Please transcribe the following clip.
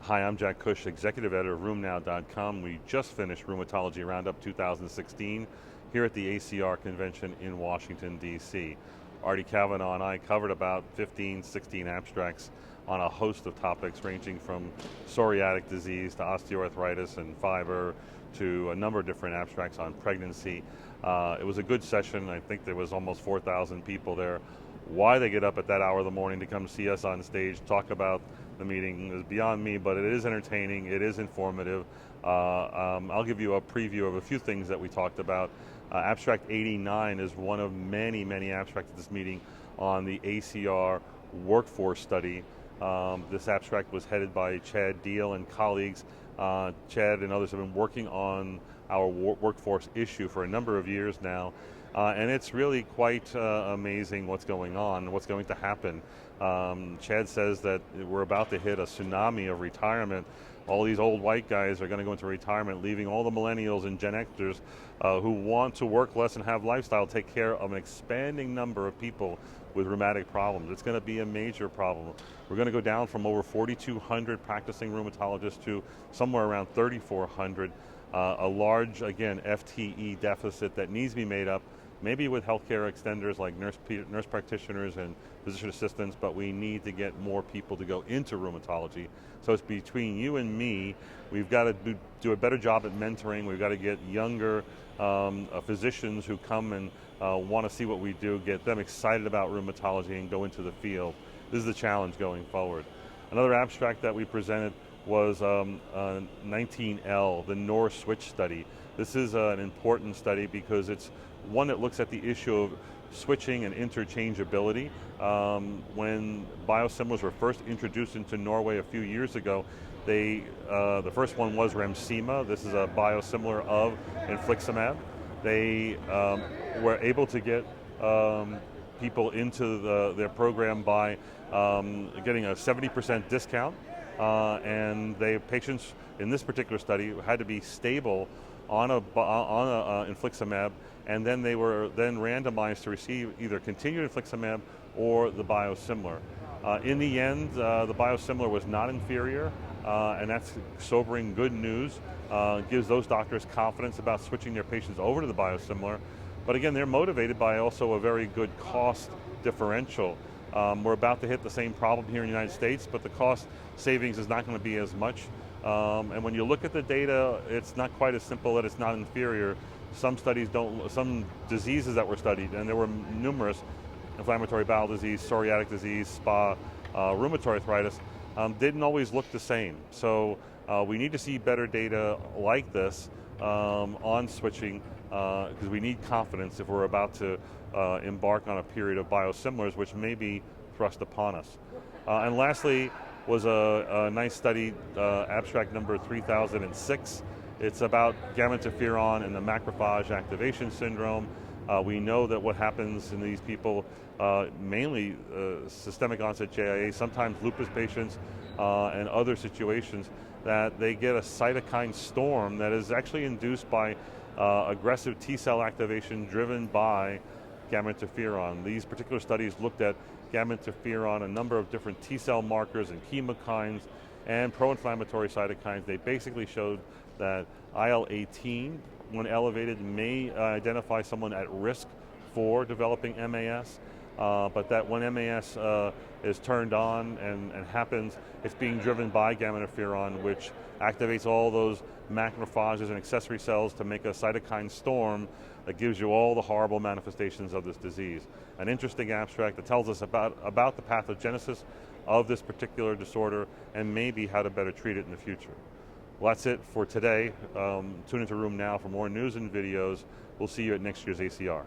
Hi, I'm Jack Cush, Executive Editor of Rheumnow.com. We just finished Rheumatology Roundup 2016 here at the ACR convention in Washington, D.C. Artie Kavanaugh and I covered about 15, 16 abstracts on a host of topics ranging from psoriatic disease to osteoarthritis and fiber to a number of different abstracts on pregnancy. It was a good session. I think there was almost 4,000 people there. Why they get up at that hour of the morning to come see us on stage, talk about the meeting is beyond me, but it is entertaining, it is informative. I'll give you a preview of a few things that we talked about. Abstract 89 is one of many, many abstracts at this meeting on the ACR workforce study. This abstract was headed by Chad Deal and colleagues. Chad and others have been working on our workforce issue for a number of years now. And it's really quite amazing what's going on, what's going to happen. Chad says that we're about to hit a tsunami of retirement. All these old white guys are going to go into retirement, leaving all the millennials and Gen Xers who want to work less and have lifestyle take care of an expanding number of people with rheumatic problems. It's going to be a major problem. We're going to go down from over 4,200 practicing rheumatologists to somewhere around 3,400. A large, again, FTE deficit that needs to be made up, maybe with healthcare extenders like nurse practitioners and physician assistants, but we need to get more people to go into rheumatology. So it's between you and me. We've got to do a better job at mentoring. We've got to get younger physicians who come and want to see what we do, get them excited about rheumatology and go into the field. This is the challenge going forward. Another abstract that we presented was 19L, the NOR switch study. This is an important study because it's one that looks at the issue of switching and interchangeability. When biosimilars were first introduced into Norway a few years ago, the first one was Remsima. This is a biosimilar of infliximab. They were able to get people into their program by getting a 70% discount, and patients in this particular study had to be stable on a infliximab, and then they were then randomized to receive either continued infliximab or the biosimilar. In the end, the biosimilar was not inferior, and that's sobering good news. Gives those doctors confidence about switching their patients over to the biosimilar. But again, they're motivated by also a very good cost differential. We're about to hit the same problem here in the United States, but the cost savings is not going to be as much. And when you look at the data, it's not quite as simple that it's not inferior. Some diseases that were studied, and there were numerous, inflammatory bowel disease, psoriatic disease, SPA, rheumatoid arthritis, didn't always look the same. So we need to see better data like this on switching, because we need confidence if we're about to embark on a period of biosimilars, which may be thrust upon us. And lastly was a nice study, abstract number 3006. It's about gamma interferon and the macrophage activation syndrome. We know that what happens in these people, mainly systemic onset JIA, sometimes lupus patients and other situations, that they get a cytokine storm that is actually induced by aggressive T-cell activation driven by gamma interferon. These particular studies looked at gamma interferon, a number of different T-cell markers and chemokines and pro-inflammatory cytokines. They basically showed that IL-18, when elevated, may identify someone at risk for developing MAS, but that when MAS is turned on and happens, it's being driven by gamma interferon, which activates all those macrophages and accessory cells to make a cytokine storm that gives you all the horrible manifestations of this disease. An interesting abstract that tells us about the pathogenesis of this particular disorder and maybe how to better treat it in the future. Well, that's it for today. Tune into Rheumnow for more news and videos. We'll see you at next year's ACR.